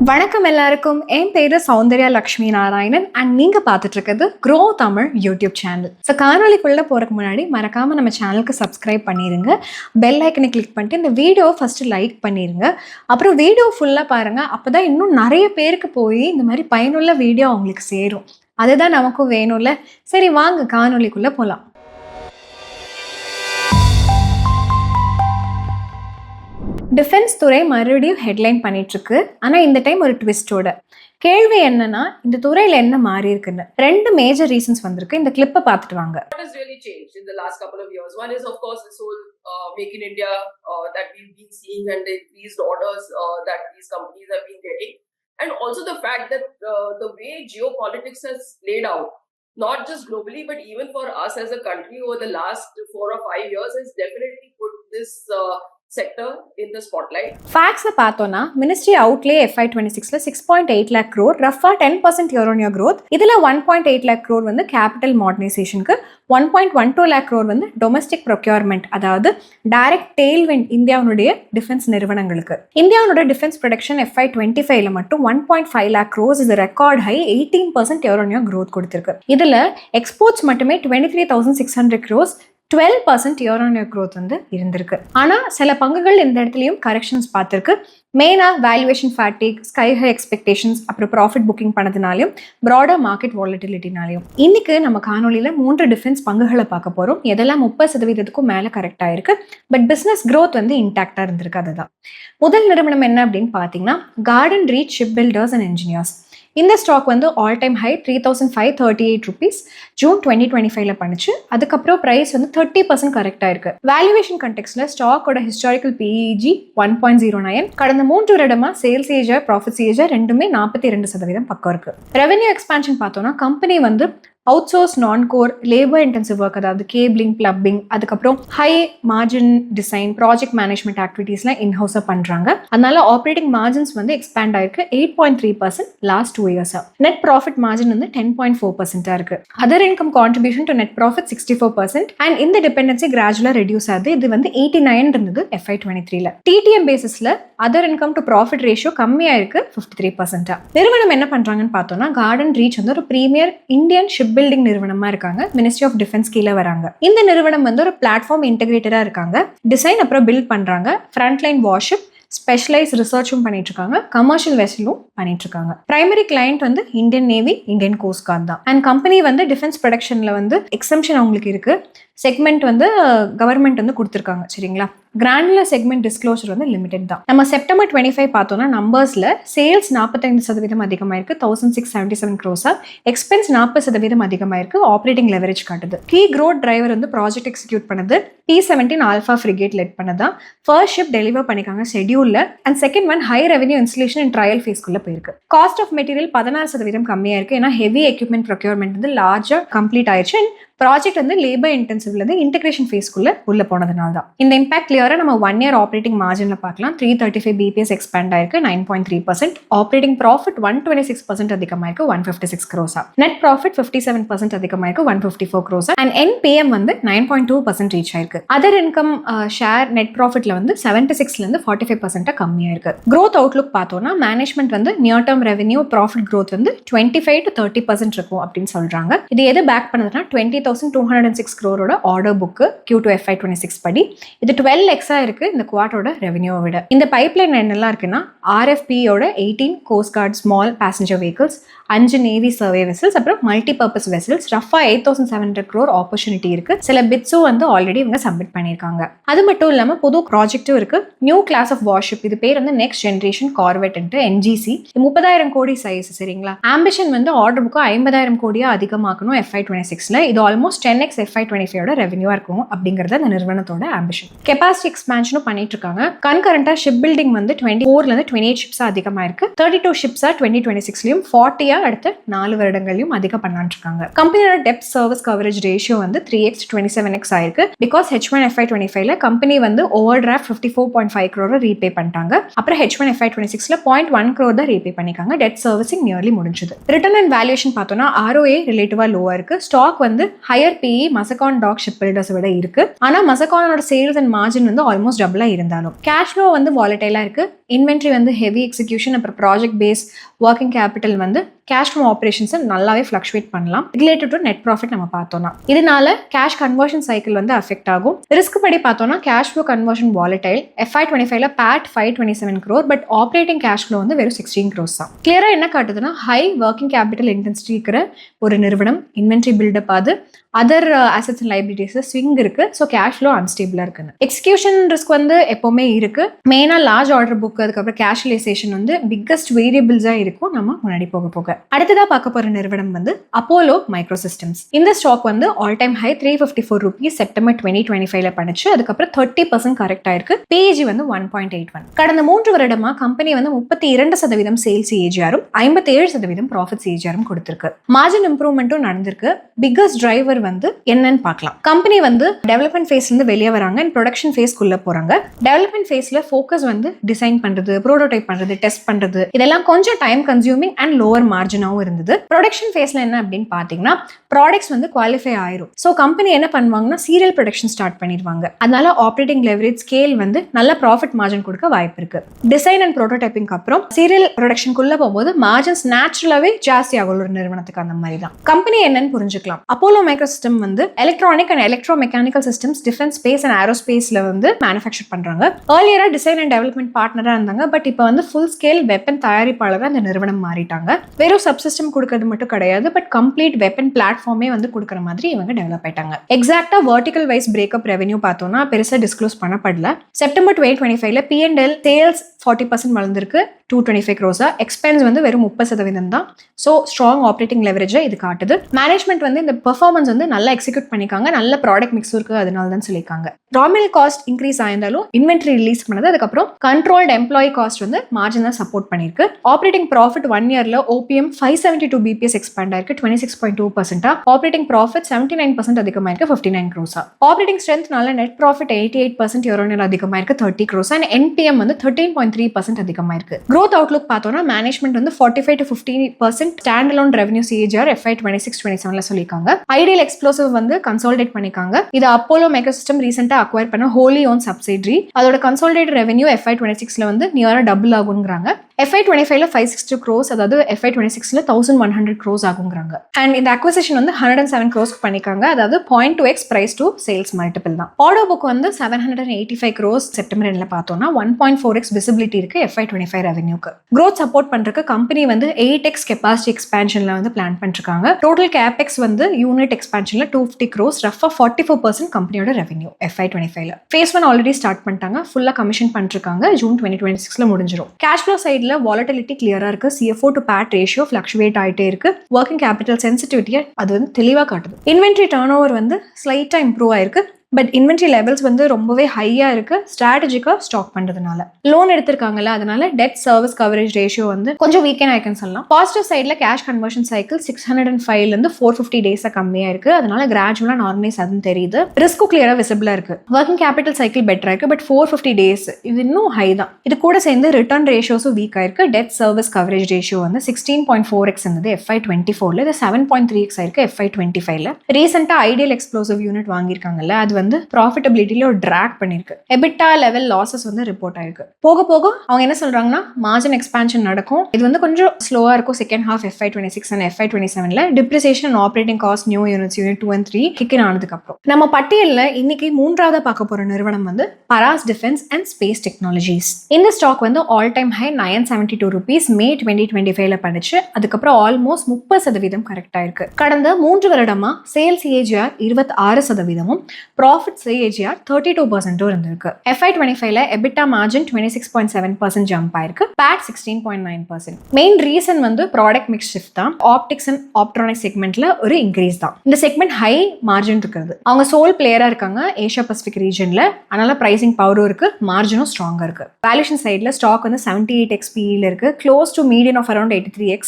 வணக்கம் எல்லாருக்கும். என் பேரு சௌந்தர்யா லக்ஷ்மி நாராயணன் அண்ட் நீங்க பார்த்துட்டு இருக்கிறது Grow Tamil YouTube channel. So காணொலிக்குள்ள போறதுக்கு முன்னாடி மறக்காம நம்ம சேனலுக்கு சப்ஸ்கிரைப் பண்ணிருங்க, பெல் ஐக்கனை கிளிக் பண்ணிட்டு இந்த வீடியோ ஃபர்ஸ்ட் லைக் பண்ணிருங்க. அப்புறம் வீடியோ ஃபுல்லா பாருங்க, அப்பதான் இன்னும் நிறைய பேருக்கு போய் இந்த மாதிரி பயனுள்ள வீடியோ அவங்களுக்கு சேரும். அதுதான் நமக்கும் வேணும்ல. சரி வாங்க காணொலிக்குள்ள போலாம். டிஃபென்ஸ் துறை மறுபடியும் ஹெட்லைன் பண்ணிட்டு இருக்கு. ஆனா இந்த டைம் ஒரு ட்விஸ்டோட. கேள்வி என்னன்னா, இந்த துறையில என்ன மாறி இருக்குன்னு ரெண்டு மேஜர் ரீசன்ஸ் வந்திருக்கு. இந்த கிளிப்பை பார்த்துட்டு வாங்க. What has really changed in the last couple of years? One is, of course, this whole Make in India that we've been seeing and the increased orders that these companies have been getting. And also the fact that the way geopolitics has played out, not just globally, but even for us as a country over the last 4 or 5 years has definitely put this sector in the spotlight. Facts பார்த்தோம்னா ministry outlay FY26ல 6.8 lakh crore, ரஃபா 10% year on year growth. இதுல 1.8 lakh crore வந்து capital மாடர்னைசேஷனுக்கு, 1.12 lakh crore வந்து domestic procurement, அதாவது direct டெயில்விண்ட் இந்தியாவுடைய defence நிறுவனங்களுக்கு. இந்தியாவோட டிஃபென்ஸ் ப்ரொடக்ஷன் FY25ல மட்டும் 1.5 lakh crores, இது record high 18% year on year growth கொடுத்திருக்கு. இதுல எக்ஸ்போர்ட்ஸ் மட்டுமே 23,600 crores, 12% year on year growth வந்து இருந்திருக்கு. ஆனா சில பங்குகள் இந்த இடத்துலயும் கரெக்ஷன்ஸ் பார்த்திருக்கு. மெயினா valuation fatigue, sky high expectations, அப்புறம் ப்ராஃபிட் புக்கிங் பண்ணதுனாலையும் ப்ராடர் மார்க்கெட் வாலட்டிலிட்டினாலையும். இன்னைக்கு நம்ம காணொலியில 3 டிஃபென்ஸ் பங்குகளை பார்க்க போறோம். எதெல்லாம் 30% மேல கரெக்டா இருக்கு, பட் பிசினஸ் growth வந்து இன்டாக்டா இருந்திருக்கு. அதுதான் முதல் நிறுவனம் என்ன அப்படின்னு பாத்தீங்கன்னா, Garden Reach Ship Builders and Engineers. இந்த ஸ்டாக் வந்து all time high 3,538 rupees June 2025ல பண்ணுச்சு. அதுக்கப்புறம் பிரைஸ் வந்து 30% கரெக்டா இருக்கு. வேல்யூவேஷன் கண்டெக்ஸ்ட்ல ஸ்டாக்கோட ஹிஸ்டாரிக்கல் PEG 1.09. கடந்த 3 வருடமா சேல்ஸ் ஏஜா ப்ராஃபிட் ஏஜா ரெண்டுமே 42% பக்கம் இருக்கு. ரெவென்யூ எக்ஸ்பான்ஷன் பார்த்தோம்னா, கம்பெனி வந்து outsource non core labour intensive work, அதாவது கேபிளிங், பிளப்பிங், அதுக்கப்புறம் high margin design, project management ஆக்டிவிட்டீஸ்லாம் இன்ஹவுஸாக பண்ணுறாங்க. அதனால ஆப்ரேட்டிங் மார்ஜின்ஸ் வந்து எக்ஸ்பேண்ட் ஆயிருக்கு 8.3% last 2 years. Net profit margin வந்து 10.4% இருக்கு. Other income contribution to net profit 64%. And இந்த டிபெண்டன்சி கிராஜுவலாக ரெடியூஸ் ஆகுது. இது வந்து 89 இருந்தது FY23ல. TTM பேசிஸ்ல other income to profit ratio கம்மியாக இருக்கு 53%. நிறுவனம் என்ன பண்றாங்கன்னு பார்த்தோம்னா, கார்டன் ரீச் வந்து ஒரு பிரீமியர் இந்தியன் ஷிப் பில்டிங் நிறுவனமா இருக்காங்க. மினிஸ்ட்ரி ஆஃப் டிஃபென்ஸ் கீழே வராங்க. இந்த நிறுவனம் வந்து ஒரு பிளாட்ஃபார்ம் இன்டெகிரேட்டரா இருக்காங்க. டிசைன் அப்புறம் பில்ட் பண்றாங்க. ஃப்ரண்ட்லைன் வார்ஷிப், ஸ்பெஷலைஸ் ரிசர்ச்சும் பண்ணிட்டு இருக்காங்க. கமர்ஷியல் வெசலும் பண்ணிட்டு இருக்காங்க. பிரைமரி கிளையண்ட் வந்து Indian navy, Indian cost card தான். அண்ட் கம்பெனி வந்து டிஃபென்ஸ் ப்ரொடக்ஷன்ல வந்து எக்ஸம்ஷன் அவங்களுக்கு இருக்கு. செக்மெண்ட் வந்து கவர்மெண்ட் வந்து கொடுத்துருக்காங்க. சரிங்களா, கிரானுலர் செக்மெண்ட் டிஸ்க்ளோசர் வந்து லிமிடெட் தான். நம்ம செப்டம்பர் 25 பார்த்தோம்னா நம்பர்ஸ்ல சேல்ஸ் 45% அதிகமாயிருக்கு, 1,677 crores. எக்ஸ்பென்ஸ் 40% அதிகமாயிருக்கு. ஆப்ரேட்டிங் லெவரேஜ் காட்டுது. கீ க்ரோத் டிரைவர் வந்து ப்ராஜெக்ட் எக்ஸிக்யூட் பண்ணது T-17 ஆல்ஃபா ஃப்ரிகேட் லெட் பண்ணதான். ஃபர்ஸ்ட் ஷிப் டெலிவர் பண்ணிக்காங்க ஷெட்யூல்ல. And second one high revenue installation and trial ஃபேஸ்க்குள்ள போயிருக்கு. காஸ்ட் ஆஃப் மெட்டீரியல் 16% கம்மியா இருக்கு. ஏன்னா ஹெவி எக்யூப்மெண்ட் ப்ரொக்யூர்மெண்ட் வந்து லார்ஜா கம்ப்ளீட் ஆயிடுச்சு. அண்ட் ப்ராஜெக்ட் வந்து லேபர் இன்டென்சிவ்ல இருந்து இன்டெகிரேஷன் ஃபேஸ்க்குள்ள உள்ள போனதுனால தான். இந்த இம்பாக்ட் கிளியரா நம்ம 1 year ஆப்ரேட்டிங் மார்ஜின்ல பார்க்கலாம். 335 BPS எக்ஸ்பேண்ட் ஆயிருக்கு 9.3%. ஆப்ரேட்டிங் ப்ராஃபிட் 126% அதிகமாயிருக்கு 156 crores. நெட் ப்ராஃபிட் 57% அதிகமாயிருக்கு 154 crores. அண்ட் NPM வந்து 9.2% ரீச் ஆயிருக்கு. அதர் இன்கம் ஷேர் நெட் ப்ராஃபிட்ல வந்து 76ல இருந்து 45% கம்மியா இருக்கு. growth அவுட்லுக் பார்த்தோம்னா, மேனேஜ்மெண்ட் வந்து near term revenue profit growth வந்து 25 to 30% இருக்கும் அப்படின்னு சொல்றாங்க. இது எது பேக் பண்ணதுன்னா 20,206 crore order book Q2 FY26 படி. இது 12x இருக்கு இந்த குவார்ட்டரோட ரெவென்யூவை விட. இந்த பைப்லைன் என்னெல்லாம் இருக்குன்னா, RFP-யோட 18 coast guard small passenger vehicles, 5 navy survey vessels, அப்புறம் மல்டி பர்பஸ் வெசல்ஸ், ரஃபா 8,700 crore ஆப்பர்ச்சுனிட்டி இருக்கு. சில பிட்ஸும் வந்து ஆல்ரெடி இவங்க சப்மிட் பண்ணியிருக்காங்க. அது மட்டும் இல்லாம புது ப்ராஜெக்டும் இருக்கு. நியூ கிளாஸ் ஆஃப் வார்ஷிப், இது பேர் வந்து நெக்ஸ்ட் ஜென்ரேஷன் கார்வெட் NGC. 30,000 கோடி சைஸ். சரிங்களா, ஆம்பிஷன் வந்து ஆர்டர் புக்கு 50,000 கோடியா அதிகமாக்கணும் FY26ல. இது ஆல்மோஸ்ட் 10x FY25யோட ரெவென்யூவா இருக்கும் அப்படிங்கறது அந்த நிறுவனத்தோட ஆம்பிஷன். கெபாசிட்டி எக்ஸ்பான்ஷனும் பண்ணிட்டு இருக்காங்க. கன்கரண்டா ஷிப் பில்டிங் வந்து 24ல இருந்து 28 ஷிப்ஸா அதிகமா இருக்கு. 32 ஷிப்ஸா 2026லயும் 40 ஐடியா அடுத்த 4 வருடங்களையும் அதிகம் பண்ணலான்னு இருக்காங்க. கம்பெனியோட டெப்ட் சர்வீஸ் கவரேஜ் ரேஷியோ வந்து 3x to 27x ஆயிருக்கு. பிகாஸ் H1 FY25ல கம்பெனி வந்து ஓவர் டிராஃப்ட் 54.5 crore ரீபே பண்ணிட்டாங்க. அப்புறம் H1 FY26ல 0.1 crore தான் ரீபே பண்ணிருக்காங்க. டெட் சர்வீசிங் நியர்லி முடிஞ்சது. ரிட்டர்ன் அண்ட் வேல்யூஷன் பார்த்தோம்னா ROA ரிலேட்டிவா லோவா இருக்கு. ஸ்டாக் வந்து higher PE Mazagon dock ship builders விட இருக்கு. ஆனா மசகானோட சேல்ஸ் அண்ட் மார்ஜின் வந்து ஆல்மோஸ்ட் டபுளா இருந்தாலும் கேஷ் ஃப்ளோ வந்து வாலடைலா இருக்கு. இன்வென்ட்ரி வந்து ஹெவி எக்ஸிகியூஷன், அப்புறம் ப்ராஜெக்ட் பேஸ் ஒர்க்கிங் கேபிட்டல் வந்து கேஷ் ஃப்ரம் ஆப்ரேஷன்ஸ் நல்லாவே ஃபிளக்சுவேட் பண்ணலாம். ரிலேட்டட் டு நெட் ப்ராஃபிட் நம்ம பார்த்தோம்னா இதனால கேஷ் கன்வர்ஷன் சைக்கிள் வந்து அஃபெக்ட் ஆகும். ரிஸ்க் படி பார்த்தோம்னா கேஷ் ஃப்ளோ கன்வர்ஷன் வாலடைல். FY25ல PAT 527 crore, but operating cash flow வந்து வெறும் 16 crores தான். கிளியரா என்ன காட்டுதுன்னா ஹை ஒர்க்கிங் கேபிட்டல் இன்டென்சிட்டி இருக்கிற ஒரு நிறுவனம், இன்வென்ட்ரி பில்டப் ஆகுது, other assets and liabilities swing இருக்கு. ஸோ கேஷ் ஃப்ளோ அன்ஸ்டேபிளா இருக்குன்னு. எக்ஸிகியூஷன் ரிஸ்க் வந்து எப்பவுமே இருக்கு. மெயினா லார்ஜ் ஆர்டர் புக், அதுக்கப்புறம் கேஷ்லைசேஷன் வந்து பிக்கஸ்ட் வேரியபிள்ஸா இருக்கும் நம்ம முன்னாடி போக போக. அடுத்ததா பார்க்க போற நிறுவனம் வந்து அப்போலோ மைக்ரோ சிஸ்டம்ஸ். இந்த ஸ்டாக் வந்து all time high 354 rupees September 2025ல பண்ணுச்சு. அதுக்கப்புறம் 30% கரெக்ட் ஆயிருக்கு. PEG வந்து 1.81. கடந்த 3 வருடமா கம்பெனி வந்து 32% சேல்ஸ் CAGR-உம் 57% ப்ராஃபிட் CAGR-உம் கொடுத்திருக்கு. மார்ஜின் இம்ப்ரூவ்மெண்ட்டும் நடந்திருக்கு. பிக்கஸ்ட் டிரைவர் வந்து என்னன்னு பார்க்கலாம். கம்பெனி வந்து டெவலப்மெண்ட் ஃபேஸ்ல இருந்து வெளியே வராங்க அண்ட் ப்ரொடக்ஷன் ஃபேஸ்க்குள்ள போறாங்க. டெவலப்மெண்ட் ஃபேஸ்ல ஃபோக்கஸ் வந்து டிசைன் பண்றது, ப்ரோட்டோடைப் பண்றது, டெஸ்ட் பண்றது, இதெல்லாம் கொஞ்சம் டைம் கன்சியூமிங் அண்ட் லோவர் மார்ஜினாவும் இருந்தது. ப்ரொடக்ஷன் ஃபேஸ்ல என்ன அப்படின்னு பாத்தீங்கன்னா ப்ராடக்ட்ஸ் வந்து குவாலிஃபை ஆயிரும். ஸோ கம்பெனி என்ன பண்ணுவாங்கன்னா சீரியல் ப்ரொடக்ஷன் ஸ்டார்ட் பண்ணிடுவாங்க. அதனால ஆப்ரேட்டிங் லெவரேஜ் ஸ்கேல் வந்து நல்ல ப்ராஃபிட் மார்ஜின் கொடுக்க வாய்ப்பு இருக்கு. டிசைன் அண்ட் ப்ரோட்டோடைப்பிங் அப்புறம் சீரியல் ப்ரொடக்ஷனுக்குள்ள போகும்போது மார்ஜின்ஸ் நேச்சுரலாவே ஜாஸ்தி ஆகும் ஒரு நிறுவனத்துக்கு. அந்த மாதிரி தான் கம்பெனி என்னன்னு புரிஞ்சுக்கலாம். அப்போலோ மைக்ரோ சிஸ்டம் வந்து electronic and electro mechanical systems, defence, space and ஏரோஸ்பேஸ்ல வந்து மேனுஃபேக்சர் பண்றாங்க. ஏர்லியரா டிசைன் அண்ட் டெவலப்மெண்ட் பார்ட்னரா இருந்தாங்க. பட் இப்போ வந்து ஃபுல் ஸ்கேல் வெப்பன் தயாரிப்பாளராக அந்த நிறுவனம் மாறிட்டாங்க. வெறும் சப்சிஸ்டம் கொடுக்கறது மட்டும் கிடையாது, பட் கம்ப்ளீட் வெப்பன் பிளாட்ஃபார்மே வந்து கொடுக்குற மாதிரி இவங்க டெவலப் ஆயிட்டாங்க. எக்ஸாக்டா வெர்டிகல் வைஸ் பிரேக்கப் ரெவென்யூ பார்த்தோம்னா பெருசா டிஸ்க்ளோஸ் பண்ணப்படல. செப்டம்பர் 2025ல P&L சேல்ஸ் 40% வளர்ந்திருக்கு, 225 crores. எக்ஸ்பென்ஸ் வந்து வெறும் 30% தான். ஸோ ஸ்ட்ராங் ஆப்ரேட்டிங் லெவரேஜை இது காட்டுது. மேனேஜ்மெண்ட் வந்து இந்த பெர்ஃபார்மன்ஸ் வந்து நல்லா எக்ஸிக்யூட் பண்ணிக்காங்க, நல்ல ப்ராடக்ட் மிக்ஸ் இருக்கு, அதனால தான் சொல்லியிருக்காங்க. ரா மெட்டீரியல் காஸ்ட் இன்க்ரீஸ் ஆயிருந்தாலும் இன்வென்ட்ரி ரிலீஸ் பண்ணது, அதுக்கப்புறம் கண்ட்ரோல்ட் எம்ப்ளாயி காஸ்ட் வந்து மார்ஜின் தான் சப்போர்ட் பண்ணிருக்கு. ஆப்ரேட்டிங் ப்ராஃபிட் 1 yearல OPM 572 BPS எக்ஸ்பேண்ட் ஆயிருக்கு, 26.2%. ஆப்ரேட்டிங் ப்ராஃபிட் 79% அதிகமாயிருக்கு, 59 crores. ஆப்ரேட்டிங் ஸ்ட்ரென்த்னால நெட் ப்ராஃபிட் 88% year-on-year அதிகமாயிருக்கு, 30 crores. அண்ட் NPM வந்து 13.3% அதிகமாயிருக்கு. growth outlook பார்த்தோம்னா மேனேஜ்மெண்ட் வந்து 45 to 50% standalone revenue CAGR FY26-27ல சொல்லியிருக்காங்க. ஐடியல் எக்ஸ்ப்ளோசிவ் வந்து கன்சாலிடேட் பண்ணிருக்காங்க. இது அப்போலோ மைக்ரோ சிஸ்டம் ரீசெண்டா அக்வயர் பண்ண ஹோலி ஓன் சப்சிடரி. அதோட கன்சாலிடேட் ரெவன்யூ FY26ல வந்து நியரா டபுள் ஆகுங்கிறாங்க. FY25ல 562 crores, அதாவது FY26ல 1100 crores ஆகுங்கிறாங்க. அண்ட் இந்த அக்விசிஷன் வந்து 107 crores பண்ணிருக்காங்க, அதாவது 0.2x price to sales multiple தான். ஆர்டர் புக் வந்து 785 crores செப்டம்பர் எண்ட்ல பார்த்தோம்னா 1.4x விசிபிலிட்டி இருக்கு FY25 ரெவன்யூக்கு. growth சப்போர்ட் பண்றதுக்கு கம்பெனி வந்து 8x கெபாசிட்டி எக்ஸ்பான்ஷன்ல வந்து பிளான் பண்ணிருக்காங்க. டோட்டல் கேபெக்ஸ் வந்து யூனிட் எக்ஸ்பான்ஷன்ல 250 crores, ரஃபா 44% கம்பெனியோட ரெவன்யூ FY25ல. ஃபேஸ் 1 ஆல்ரெடி ஸ்டார்ட் பண்ணிட்டாங்க, ஃபுல்லா கமிஷன் பண்ணிருக்காங்க, ஜூன் 2026ல முடிஞ்சிடும். கேஷ் ஃப்ளோ சைட்ல வாலட்டிலிட்டி கிளியரா இருக்கு. CFO to PAT ratio fluctuate ஆயிட்டே இருக்கு. ஒர்க்கிங் கேபிட்டல் சென்சிட்டிவிட்டியை அது வந்து தெளிவா காட்டுது. இன்வென்ட்ரி டர்ன் ஓவர் வந்து ஸ்லைட்டா இம்ப்ரூவ் ஆயிருக்கு. பட் இன்வென்ட்ரி லெவல்ஸ் வந்து ரொம்பவே ஹையா இருக்கு, ஸ்ட்ராட்டஜிக்காக ஸ்டாக் பண்றதுனால. லோன் எடுத்திருக்காங்கல்ல, அதனால டெட் சர்வீஸ் கவரேஜ் ரேஷியோ வந்து கொஞ்சம் வீக்கன் ஆயிருக்குன்னு சொல்லலாம். பாசிட்டிவ் சைட்ல கேஷ் கன்வர்ஷன் சைக்கிள் 605ல இருந்து 450 டேஸா கம்மியா இருக்கு, அதனால கிராஜுவலா நார்மலைஸ் ஆகுதுன்னு தெரியுது. ரிஸ்க்கும் கிளியரா விசிபிளா இருக்கு. ஒர்க்கிங் கேபிட்டல் சைக்கிள் பெட்டரா இருக்கு, பட் 450 டேஸ் இது இன்னும் ஹை தான். இது கூட சேர்ந்து ரிட்டர்ன் ரேஷியோஸும் வீக் ஆயிருக்கு. டெட் சர்வீஸ் கவரேஜ் ரேஷியோ வந்து 16.4x இருந்தது FY24ல, இது 7.3x ஆயிருக்கு FY25ல. ரீசெண்டா ஐடியல் எக்ஸ்ப்ளோசிவ் யூனிட் வாங்கியிருக்காங்கல்ல, அது வந்து ப்ராஃபிட்டபிலிட்டியில ஒரு டிராக் பண்ணிருக்கு. எபிட்டா லெவல் லாசஸ் வந்து ரிப்போர்ட் ஆயிருக்கு. போக போக அவங்க என்ன சொல்றாங்கன்னா மார்ஜின் எக்ஸ்பான்ஷன் நடக்கும். இது வந்து கொஞ்சம் ஸ்லோவா இருக்கும் செகண்ட் ஹாஃப் FY26 அண்ட் FY27ல. Depreciation and operating cost new units unit 2 and 3 kick in ஆனதுக்கு அப்புறம். நம்ம பட்டியலில் இன்னைக்கு 3வது பார்க்க போற நிறுவனம் வந்து Paras defence and space technologies. இந்த ஸ்டாக் வந்து ஆல் டைம் ஹை 972 rupees மே 2025ல பண்ணுச்சு. அதுக்கப்புறம் ஆல்மோஸ்ட் 30% கரெக்ட் ஆயிருக்கு. கடந்த 3 வருடமா சேல்ஸ் CAGR 26%, ப்ராஃபிட் CAGR 32% இருந்திருக்கு. FY25ல EBITDA மார்ஜின் 26.7% ஜம்ப் ஆயிருக்கு. PAT 16.9%. மெயின் ரீசன் வந்து ப்ராடக்ட் மிக்ஸ் ஷிஃப்ட் தான். ஆப்டிக்ஸ் அண்ட் ஆப்ட்ரானிக் செக்மெண்ட்ல ஒரு இன்க்ரீஸ் தான். இந்த செக்மெண்ட் ஹை மார்ஜின் இருக்கிறது. அவங்க சோல் பிளேயரா இருக்காங்க ஏஷியா பசிபிக் ரீஜன்ல, அதனால பிரைசிங் பவரும் இருக்கு, மார்ஜினும் ஸ்ட்ராங்கா இருக்கு. வேல்யூஷன் சைட்ல ஸ்டாக் வந்து 78x PE இருக்கு, close to median of around 83x.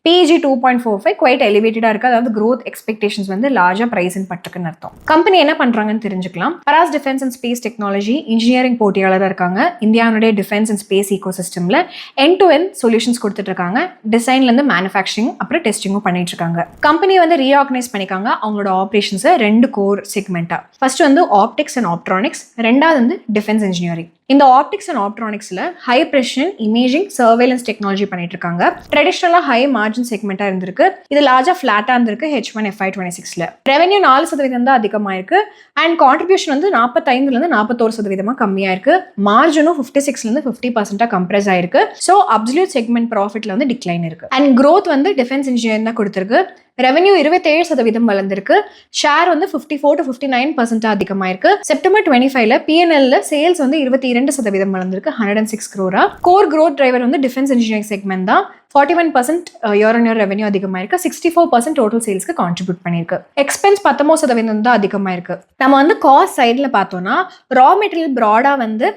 PEG 2.45 quite எலிவேட்டடா இருக்கு. அதாவது growth expectations வந்து லார்ஜா பிரைஸ் இன் பட்டிருக்குன்னு அர்த்தம். கம்பெனி என்ன பண்றாங்கன்னு தெரிஞ்சுக்கலாம். Paras defence and space technology engineering போட்டியாளராக இருக்காங்க. இந்தியாவுடைய டிஃபென்ஸ் அண்ட் ஸ்பேஸ் ஈகோ சிஸ்டம்ல எண்ட் டு எண்ட் சொல்யூஷன்ஸ் கொடுத்துட்டு இருக்காங்க. டிசைன்ல இருந்து மேனுஃபேக்சரிங் அப்புறம் டெஸ்டிங்கும் பண்ணிட்டு இருக்காங்க. கம்பெனி வந்து ரீஆர்கனைஸ் பண்ணிக்காங்க அவங்களோட ஆப்ரேஷன்ஸை 2 கோர் செக்மெண்டா. ஃபர்ஸ்ட் வந்து ஆப்டிக்ஸ் அண்ட் ஆப்ட்ரானிக்ஸ், ரெண்டாவது வந்து டிஃபென்ஸ் இன்ஜினியரிங். இந்த ஆப்டிக்ஸ் அண்ட் ஆப்ட்ரானிக்ஸ்ல high precision imaging surveillance technology பண்ணிட்டு இருக்காங்க. ட்ரெடிஷனலா ஹை மார்ஜின் செக்மெண்டா இருந்திருக்கு. இது லார்ஜா ஃபிளாட்டா இருந்திருக்கு H1 FY26ல. ரெவென்யூ 4% தான் அதிகமாயிருக்கு அண்ட் கான்ட்ரிபியூஷன் வந்து 45% 41% கம்மியா இருக்கு. மார்ஜினும் 56% 50% கம்ப்ரஸ் ஆயிருக்கு. ஸோ அப்சல்யூட் செக்மெண்ட் ப்ராஃபிட்ல வந்து டிக்ளைன் இருக்கு. அண்ட் growth வந்து டிஃபென்ஸ் இன்ஜினியரிங் தான் கொடுத்திருக்கு. ரெவென்யூ 27% வளர்ந்திருக்கு. ஷேர் வந்து 54 to 59% அதிகமாயிருக்கு. செப்டம்பர் 25ல PNLல சேல்ஸ் வந்து 22% வளர்ந்திருக்கு 106 crore. கோர் growth டிரைவர் வந்து டிஃபென்ஸ் இன்ஜினியரிங் செக்மெண்ட் தான். 41% இயர் ஆன் இயர் ரெவென்யூ அதிகமாயிருக்கு. 64% டோட்டல் சேல்ஸ்க்கு கான்ட்ரிபியூட் பண்ணிருக்கு. எக்ஸ்பென்ஸ் 19% தான் அதிகமாயிருக்கு. நம்ம வந்து காஸ்ட் சைடில் பார்த்தோம்னா ரா மெட்டீரியல் ப்ராடா வந்து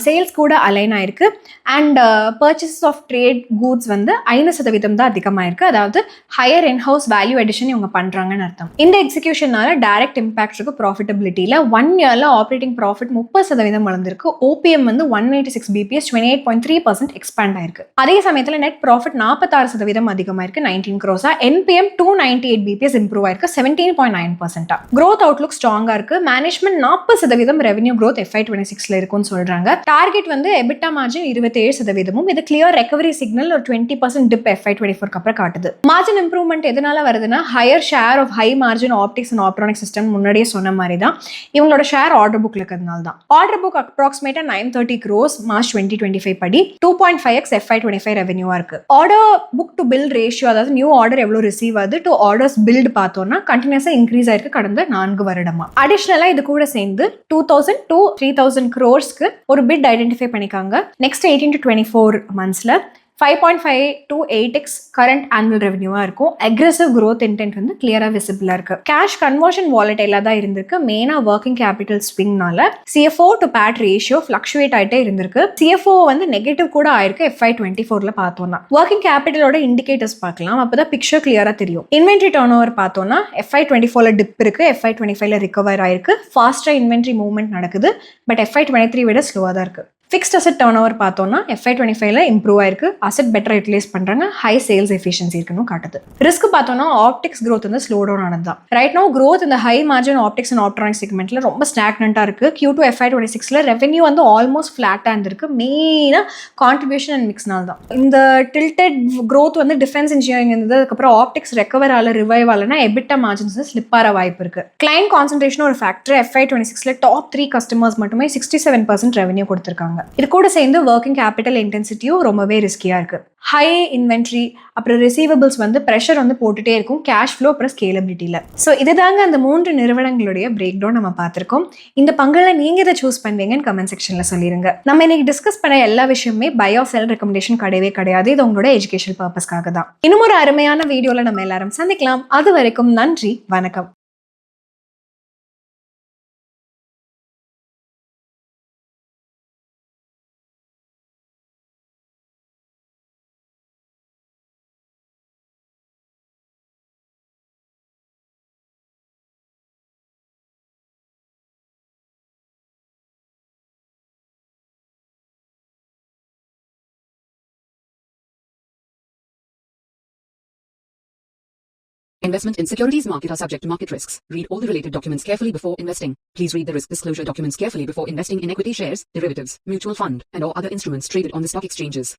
சேல்ஸ் கூட அலைன் ஆயிருக்கு and purchases of trade goods வந்து 5% தான் அதிகமாயிருக்கு. அதாவது ஹையர் இன்ஹவுஸ் வேல்யூ எடிஷன் இவங்க பண்றாங்கன்னு அர்த்தம். இந்த எக்ஸிகியூஷனால டைரக்ட் இம்பாக்ட் இருக்கு ப்ராஃபிட்டபிலிட்டியில. 1 இயர்ல ஆப்ரேட்டிங் ப்ராஃபிட் 30% வளர்ந்திருக்கு. OPM வந்து 186 BPS 28.3% எக்ஸ்பேண்ட் ஆயிருக்கு. அதே சமயத்தில் நெட் ப்ராஃபிட் 46% அதிகமாயிருக்கு 19 crores. NPM 298 BPS இம்ப்ரூவ் ஆயிருக்கு 17.9%. growth அவுட்லுக் ஸ்ட்ராங்கா இருக்கு. மேனேஜ்மெண்ட் 40% ரெவென்யூ growth FY26ல இருக்கும்னு சொல்றாங்க. டார்கெட் வந்து எபிட்டா மார்ஜின் 27%. இது கிளியர் ரெக்கவரி சிக்னல் ஒரு 20% டிப் FY24 அப்புறம் காட்டுது. மார்ஜின் இம்ப்ரூவ்மெண்ட் எதனால வருதுன்னா higher share of high margin optics and optronic system. முன்னாடியே சொன்ன மாதிரி தான் இவங்களோட ஷேர் ஆர்டர் புக்ல இருக்கிறதுனால தான். ஆர்டர் புக் அப்ராக்சிமேட்டா 930 crores மார்ச் 2025 படி 2.5x FY25 ரெவென்யூவா இருக்கு. Order book to bill ratio, அதாவது நியூ ஆர்டர் எவ்வளவு ரிசீவ் ஆகுது டு ஆர்டர்ஸ் பில்ட் பார்த்தோம்னா கண்டினியூஸா இன்க்ரீஸ் ஆயிருக்கு கடந்த 4 வருடமா. அடிஷனலா இது கூட சேர்ந்து 2000 to 3000 crores ஒரு பிட் ஐடென்டிஃபை பண்ணிக்காங்க. நெக்ஸ்ட் 18 to 24 மந்த்ஸ்ல 5.5 to 8x கரண்ட் ஆனுவல் ரெவென்யூவா இருக்கும். அக்ரெசிவ் growth இன்டென்ட் வந்து கிளியரா விசிபிளா இருக்கு. கேஷ் கன்வர்ஷன் வாலடைலா தான் இருந்திருக்கு. மெயினா ஒர்க்கிங் கேபிட்டல் ஸ்விங்னால CFO to PAT ratio fluctuate ஆயிட்டே இருந்திருக்கு. CFO வந்து நெகட்டிவ் கூட ஆயிருக்கு FY24ல பார்த்தோம்னா. ஒர்க்கிங் கேபிட்டலோட இண்டிகேட்டர்ஸ் பார்க்கலாம், அப்பதான் பிக்சர் கிளியரா தெரியும். இன்வென்ட்ரி டர்ன் ஓவர் பார்த்தோம்னா FY24ல டிப் இருக்கு, FY25ல ரிகவர் ஆயிருக்கு. ஃபாஸ்டா இன்வென்ட்ரி மூவ்மெண்ட் நடக்குது. பட் FY23 விட ஸ்லோவா தான் இருக்கு. ஃபிக்ஸ்ட் அசெட் டர்ன் ஓவர் பார்த்தோம்னா FY25ல இம்ப்ரூவ் ஆயிருக்கு. அசெட் பெட்டரா யூட்டிலைஸ் பண்றாங்க. ஹை சேல்ஸ் எஃபிஷியன்சி இருக்குன்னு காட்டுது. ரிஸ்க் பார்த்தோம்னா ஆப்டிக்ஸ் growth வந்து ஸ்லோ டவுன் ஆனதுதான். ரைட் நோ growth இந்த high margin optics and optronic செக்மெண்ட்ல ரொம்ப ஸ்டாக்னண்டா இருக்கு. Q2 FY26ல ரெவென்யூ வந்து ஆல்மோஸ்ட் ஃபிளாட்டா இருந்திருக்கு. மெயினா கான்ட்ரிபியூஷன் அண்ட் மிக்ஸ்னால தான். இந்த டில்டட் growth வந்து டிஃபென்ஸ் இன்ஜினியரிங் இருந்தது. அதுக்கப்புறம் ஆப்டிக்ஸ் ரெக்கவர் ஆல ரிவைவ் ஆலனா எபிட்டா மார்ஜின்ஸ் ஸ்லிப் ஆற வாய்ப்பு இருக்கு. கிளைண்ட் கான்சன்ட்ரேஷன் ஒரு ஃபேக்டர். FY26ல டாப் 3 கஸ்டமர்ஸ் மட்டுமே 67% ரெவென்யூ கொடுத்திருக்காங்க. இது கூட சேர்ந்து ஒர்க்கிங் கேபிட்டல் இன்டென்சிட்டியும் ரொம்பவே ரிஸ்கியா இருக்கு. ஹை இன்வென்ட்ரி அப்புறம் ரிசீவபிள்ஸ் வந்து ப்ரெஷர் வந்து போட்டுட்டே இருக்கும் கேஷ் ஃப்ளோ அப்புறம் ஸ்கேலபிலிட்டியில. ஸோ இதுதாங்க அந்த 3 நிறுவனங்களுடைய பிரேக் டவுன் நம்ம பார்த்திருக்கோம். இந்த பங்குல நீங்க இதை சூஸ் பண்ணுவீங்கன்னு கமெண்ட் செக்ஷன்ல சொல்லிருங்க. நம்ம இன்னைக்கு டிஸ்கஸ் பண்ண எல்லா விஷயமே பை ஆர் செல் ரெக்கமெண்டேஷன் கிடையவே கிடையாது. இது உங்களோட எஜுகேஷன் பர்பஸ்க்காக தான். இன்னும் ஒரு அருமையான வீடியோல நம்ம எல்லாரும் சந்திக்கலாம். அது வரைக்கும் நன்றி, வணக்கம். Investment in securities market are subject to market risks. Read all the related documents carefully before investing. Please read the risk disclosure documents carefully before investing in equity shares, derivatives, mutual fund, and or other instruments traded on the stock exchanges.